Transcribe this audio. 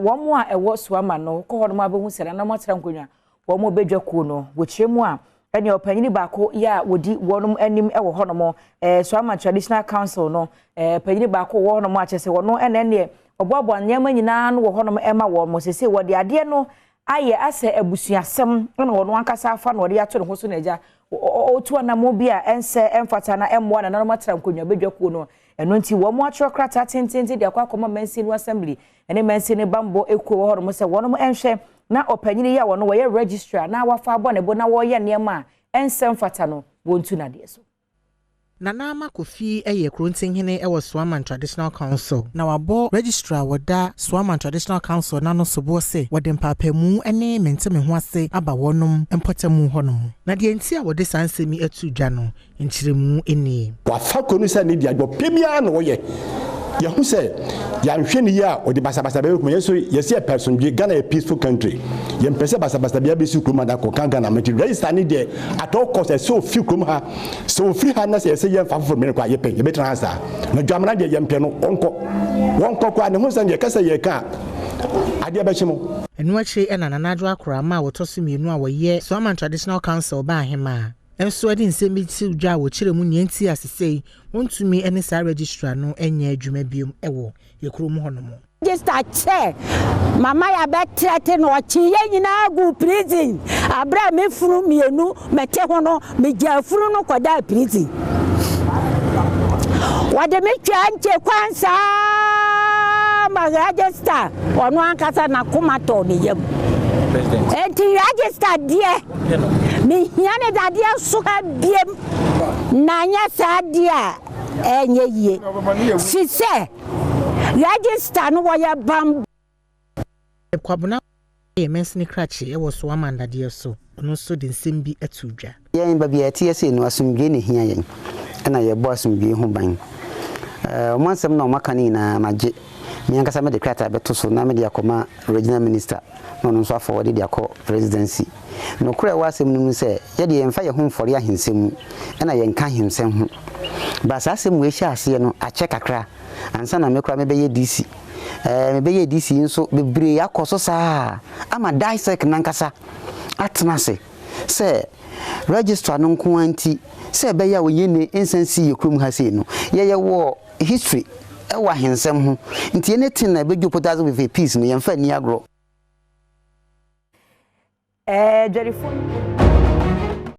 wo mo a ewo Suaman no ko hono ma be hu sere na mo tra nkonwa wo mo bedwa ku no wo chiremu a ene opanyini baako ya wodi wonum anim ewo hono mo Suaman Traditional Council no panyini baako wo hono mo a chese wono ene oboabo nyama nyina no wo hono mo ema wo mo sese wo de ade no aye ase abusuasem na wono ankasa afa no de ato ne ho so na eja otu anamo bia ense emfata na emmo na mo tra nkonwa bedwa ku no eno nti wo mo atro krata tentente de akwa koma mansi no assembly ene mansi ne bambo ekuo wo hono mo se wono mo enhwe na opanyini ya wono wo ye registrar na wafa abo ne bo na wo ye niema ensem fata no wontu na de so Nana Makofi eye krontinhene ewo Suaman Traditional Council na wabo registrar woda Suaman Traditional Council na no sobo se wode mpapemu ene menteme ho ase aba wonum empotemu honom na de enti a wode sansemi atudwa no nchiremu eni wafa konu se ne dia gbo pebia na wo ye Yahu say, Yansheni ya or the Basabasa Yeso, yes, a person, Ghana a peaceful country. Yam Pesa Basabasa Biabisu Kumada Kokangana, but register there at all costs, so few Kumha, so free handers, say, young for America, you pay, you better answer. No Jamana, young piano, one cock, and who's on your Casa Yaka. Adiabashimo. And what she and another crama will toss me no way, Suaman Traditional Council by him. And so I didn't say me to Jaw, Chiramun Yancy as say, won't to me any side registrar no any jumebium ewo, your crew monomo. Just a chair. Mamma, I bet threaten or tea in a good prison. I brought me from me, no, Metehono, me Jafruno, Quada prison. What the Michante Quansa, my register, or one casa Nakumato, and to register, dear. Me hiane dadia suka biem nanya sadia enye ye si se register no ya bam kwabuna e mensini krachi e wo Suaman dadia so no so de nsem bi atudwa yen ba bi atiese no asumdwe ne hia yen na ye bo asumdwe ho ban omansem na omakani na maje mi ankasa me de krata beto so na me de akoma regional minister no no so afọ de akọ presidency no kura wasem num se ye de emfa ye ho mfori ahensem na ye nka hemsem ho ba sasem we hia ase no ache kakra ansa na me kura me be ye DC me be ye DC nso bebre yakoso saa ama dissect nankasa atena se registrar no nko anti se be ya oye ne insensi ye krum ha se no ye wo history e wa hensem ho nti anything na be jopotazo with a peace no ye mfa ni agro Jerry